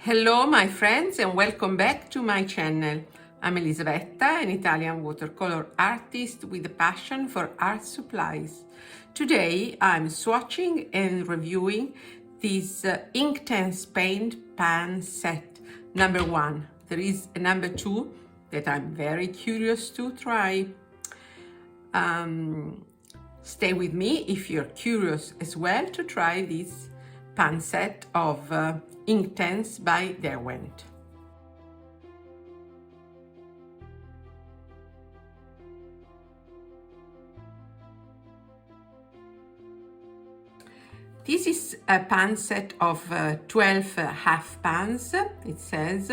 Hello my friends and welcome back to my channel. I'm Elisabetta, an Italian watercolor artist with a passion for art supplies. Today I'm swatching and reviewing this Inktense Paint Pan Set number 1. There is a number 2 that I'm very curious to try. Stay with me if you're curious as well to try this pan set of Inktense by Derwent. This is a pan set of 12 half pans, it says.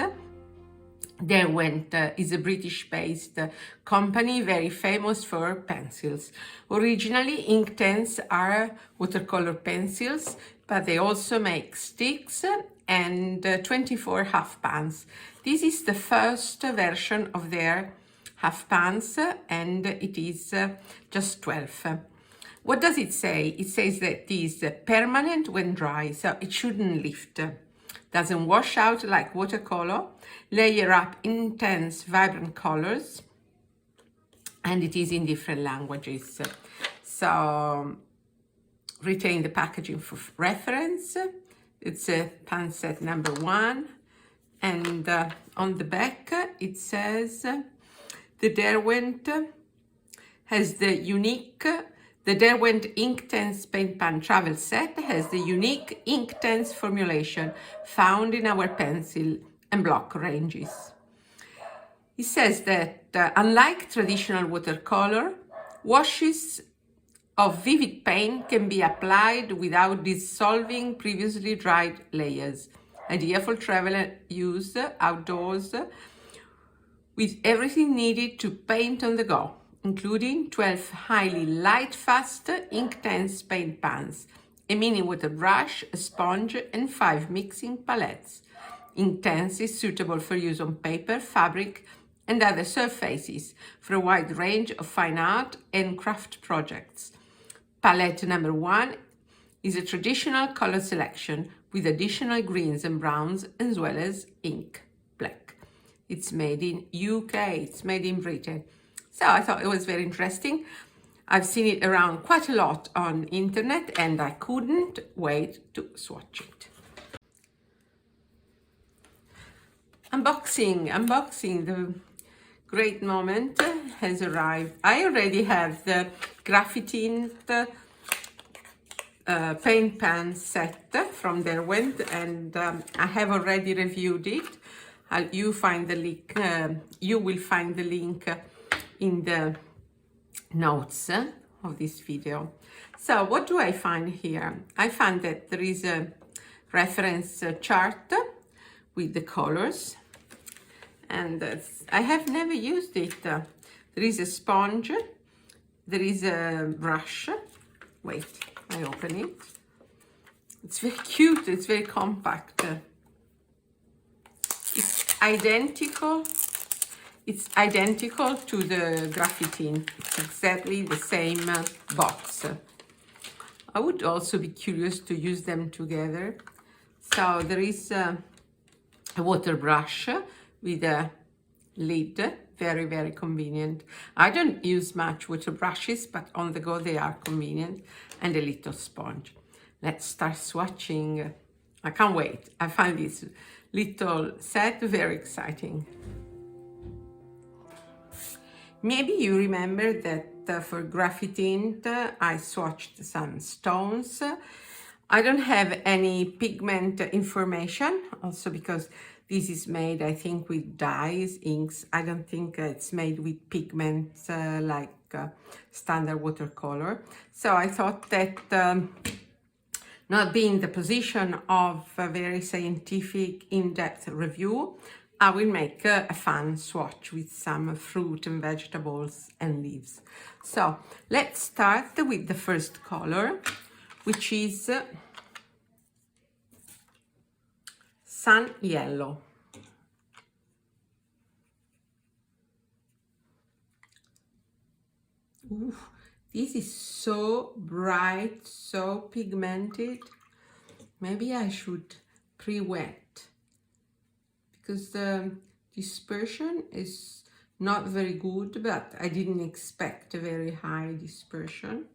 Derwent is a British-based company very famous for pencils. Originally, Inktense are watercolor pencils, but they also make sticks and 24 half pans. This is the first version of their half pans, and it is just 12. What does it say? It says that it is permanent when dry, so it shouldn't lift. Doesn't wash out like watercolor, layer up intense vibrant colors, and it is in different languages. So retain the packaging for reference. It's a pan set number 1, and on the back it says the Derwent has the Derwent Inktense Paint Pan Travel Set has the unique Inktense formulation found in our pencil and block ranges. It says that unlike traditional watercolor, washes of vivid paint can be applied without dissolving previously dried layers. Ideal for travel use outdoors with everything needed to paint on the go, including 12 highly light fast Inktense paint pans, a mini water brush, a sponge, and 5 mixing palettes. Inktense is suitable for use on paper, fabric, and other surfaces for a wide range of fine art and craft projects. Palette number 1 is a traditional color selection with additional greens and browns as well as ink black. It's made in UK, it's made in Britain. So I thought it was very interesting. I've seen it around quite a lot on internet and I couldn't wait to swatch it. Unboxing, the great moment has arrived. I already have the Graphitint Paint Pan Set from Derwent, and I have already reviewed it. You will find the link in the notes of this video. So what do I find here? I found that there is a reference chart with the colors, and I have never used it. There is a sponge, there is a brush. Wait, I open it. It's very cute, it's very compact. It's identical to the Graphitint. It's exactly the same box. I would also be curious to use them together. So there is a water brush with a lid, very, very convenient. I don't use much water brushes, but on the go they are convenient, and a little sponge. Let's start swatching. I can't wait. I find this little set very exciting. Maybe you remember that for Graphitint I swatched some stones. I don't have any pigment information, also because this is made, I think, with dyes, inks. I don't think it's made with pigments like standard watercolor. So I thought that not being in the position of a very scientific, in-depth review, I will make a fun swatch with some fruit and vegetables and leaves. So let's start with the first color, which is Sun Yellow. Ooh, this is so bright, so pigmented. Maybe I should pre-wet because the dispersion is not very good, but I didn't expect a very high dispersion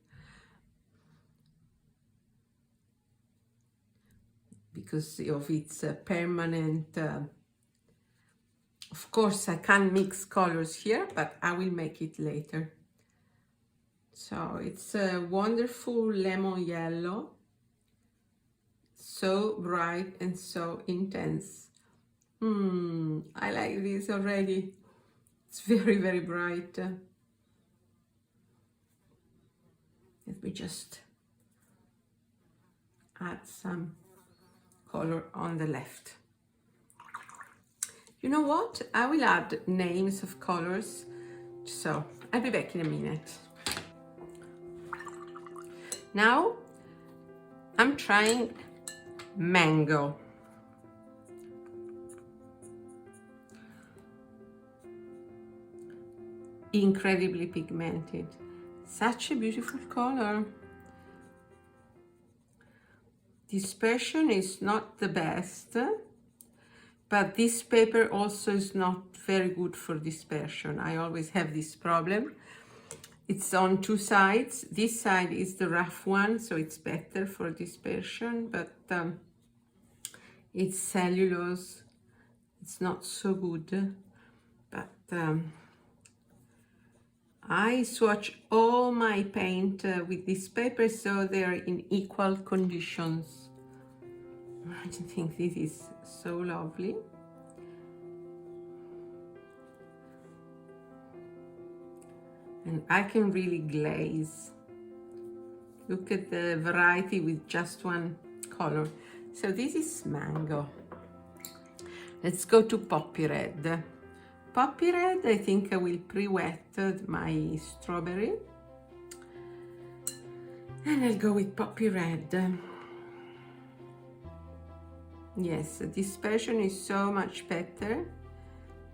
because of its permanent. Of course, I can't mix colors here, but I will make it later. So it's a wonderful lemon yellow, so bright and so intense. I like this already. It's very, very bright. Let me just add some color on the left. You know what? I will add names of colors, so I'll be back in a minute. Now I'm trying mango. Incredibly pigmented. Such a beautiful color. Dispersion is not the best, but this paper also is not very good for dispersion. I always have this problem. It's on two sides. This side is the rough one, so it's better for dispersion, but it's cellulose. It's not so good, but I swatch all my paint with this paper, so they're in equal conditions. I think this is so lovely. And I can really glaze. Look at the variety with just one color. So this is mango. Let's go to poppy red. Poppy red, I think I will pre-wet my strawberry. And I'll go with poppy red. Yes, the dispersion is so much better,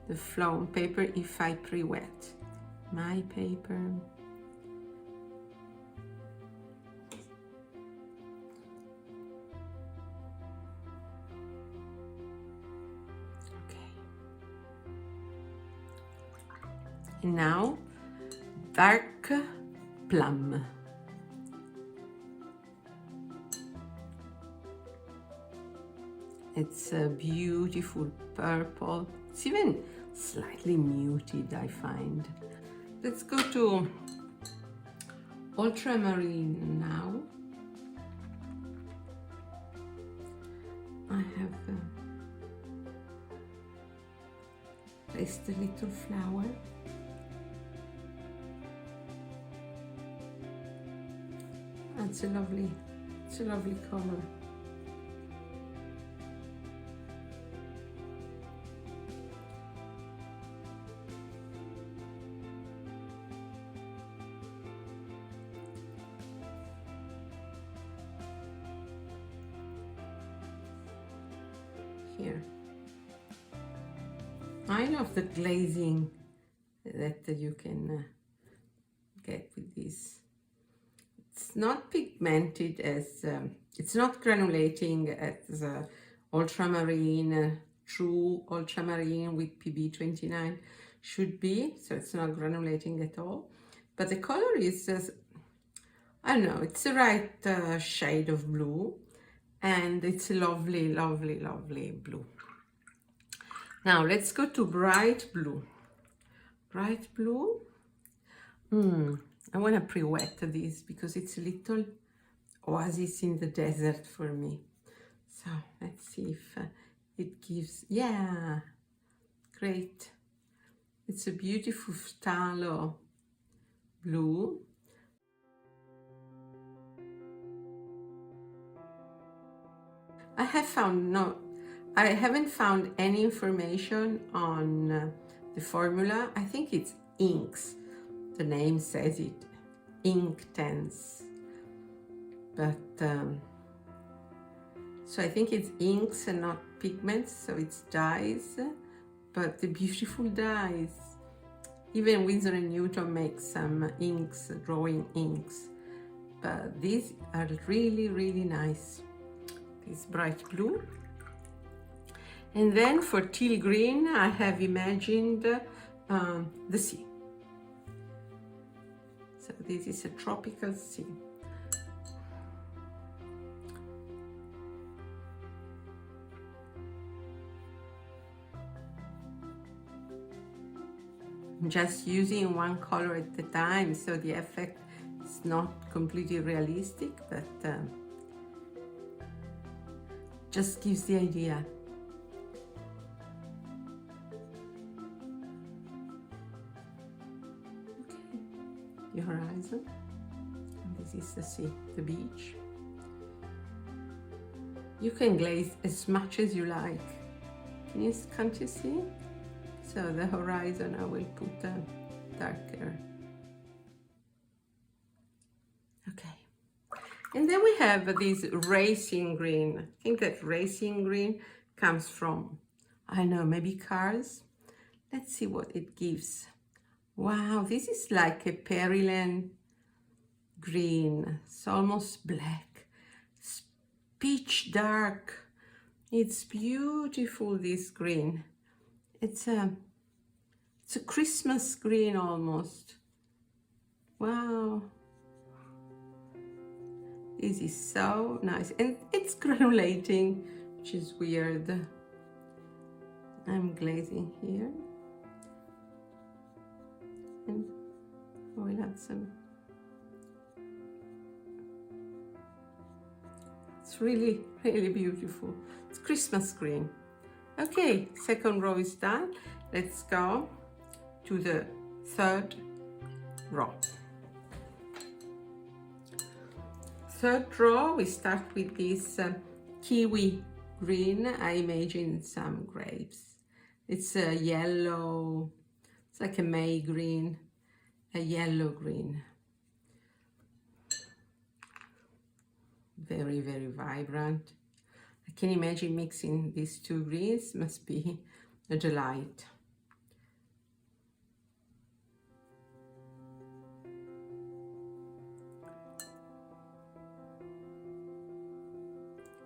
the flown paper, if I pre-wet my paper. Okay. And now, dark plum. It's a beautiful purple. It's even slightly muted, I find. Let's go to ultramarine now. I have placed a little flower. It's a lovely color. Here. I love the glazing that you can get with this. It's not pigmented as, it's not granulating as ultramarine, true ultramarine with PB29 should be, so it's not granulating at all. But the color is, I don't know, it's the right shade of blue. And it's a lovely, lovely, lovely blue. Now let's go to bright blue. Bright blue. I want to pre-wet this because it's a little oasis in the desert for me. So let's see if it gives, yeah, great. It's a beautiful phthalo blue. I haven't found any information on the formula. I think it's inks. The name says it, Inktense. But, so I think it's inks and not pigments, so it's dyes, but the beautiful dyes. Even Winsor & Newton makes some inks, drawing inks. But these are really, really nice. This bright blue. And then for teal green, I have imagined the sea. So this is a tropical sea. I'm just using one color at a time, so the effect is not completely realistic, but just gives the idea. Okay, the horizon, and this is the sea, the beach. You can glaze as much as you like. Can't you see? So the horizon I will put darker. Okay. And then we have this racing green. I think that racing green comes from, I don't know, maybe cars. Let's see what it gives. Wow, this is like a Perylan green. It's almost black. It's pitch dark. It's beautiful, this green. It's a Christmas green almost. Wow. This is so nice. And it's granulating, which is weird. I'm glazing here. And I will add some. It's really, really beautiful. It's Christmas green. Okay, second row is done. Let's go to the third row. Third row, we start with this kiwi green. I imagine some grapes. It's a yellow, it's like a May green, a yellow green. Very, very vibrant. I can imagine mixing these two greens must be a delight.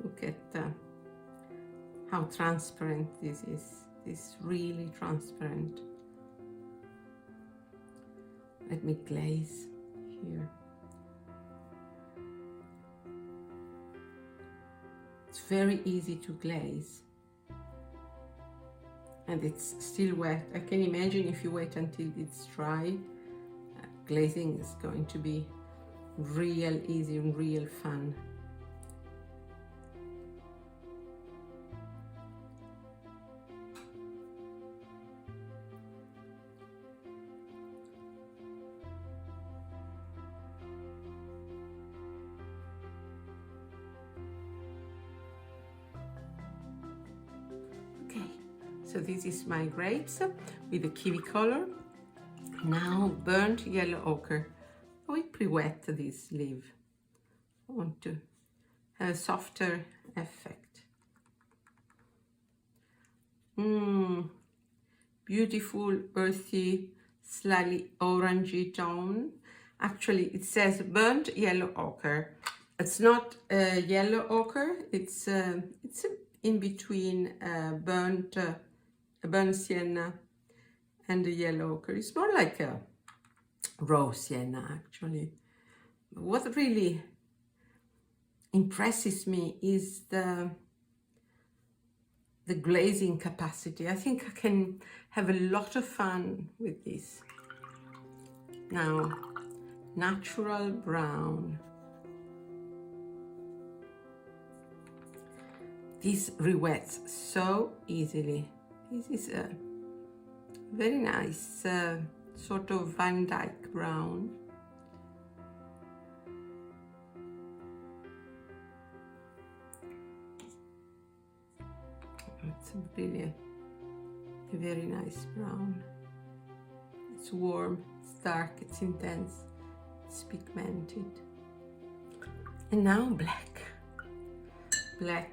Look at how transparent this is. It's really transparent. Let me glaze here. It's very easy to glaze. And it's still wet. I can imagine if you wait until it's dry, glazing is going to be real easy and real fun. So this is my grapes with the kiwi color. Now burnt yellow ochre. I will pre-wet this leaf. I want to have a softer effect. Beautiful, earthy, slightly orangey tone. Actually, it says burnt yellow ochre. It's not yellow ochre. It's in between burnt sienna and the yellow ochre. It's more like a raw sienna, actually. What really impresses me is the glazing capacity. I think I can have a lot of fun with this. Now, natural brown. This re-wets so easily. This is a very nice sort of Van Dyke brown. It's really a very nice brown. It's warm, it's dark, it's intense, it's pigmented. And now black. Black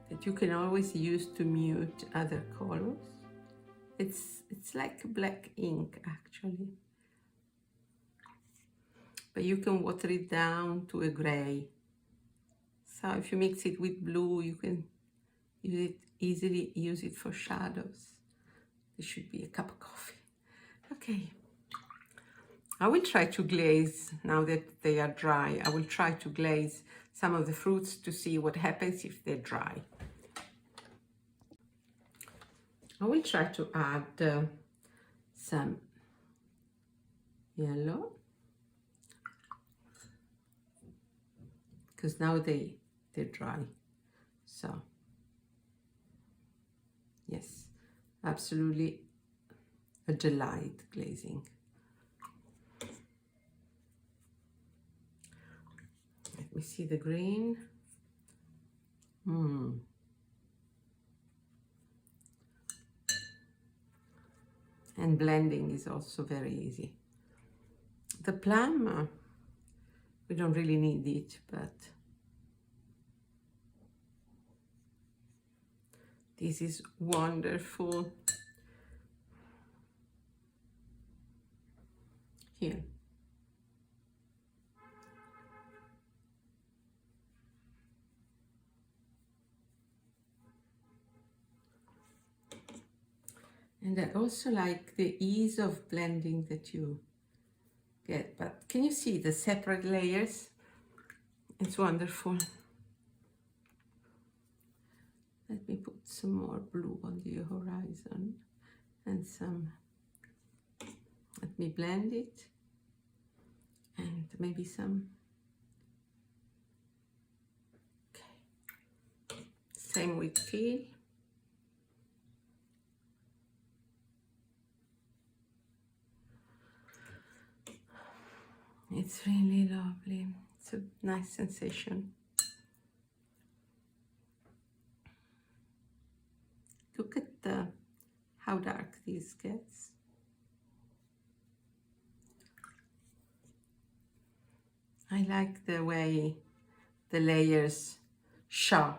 that you can always use to mute other colors. It's like black ink actually, but you can water it down to a gray. So if you mix it with blue, you can easily use it for shadows. This should be a cup of coffee. Okay. I will try to glaze, now that they are dry, I will try to glaze some of the fruits to see what happens if they're dry. I will try to add some yellow, because now they're dry. So, yes, absolutely a delight glazing. Let me see the green. And blending is also very easy. The plum, we don't really need it, but this is wonderful. Here. And I also like the ease of blending that you get. But can you see the separate layers? It's wonderful. Let me put some more blue on the horizon and some, let me blend it, and maybe some, okay. Same with teal. It's really lovely. It's a nice sensation. Look at how dark this gets. I like the way the layers show.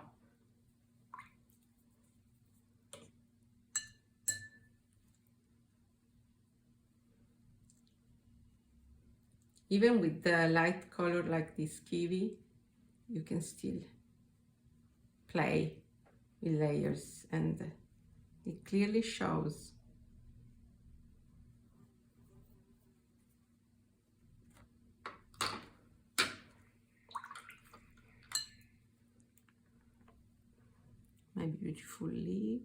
Even with the light color like this Kiwi, you can still play with layers, and it clearly shows. My beautiful leaf.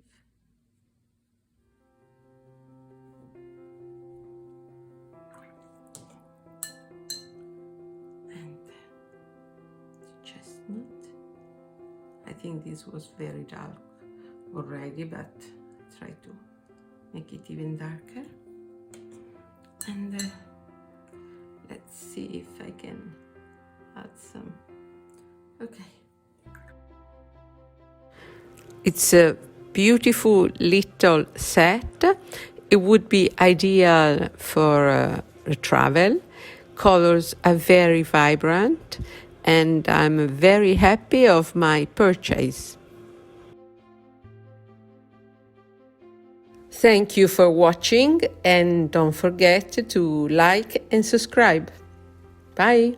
I think this was very dark already, but I try to make it even darker. And let's see if I can add some. Okay. It's a beautiful little set. It would be ideal for travel. Colors are very vibrant, and I'm very happy of my purchase. Thank you for watching, and don't forget to like and subscribe. Bye!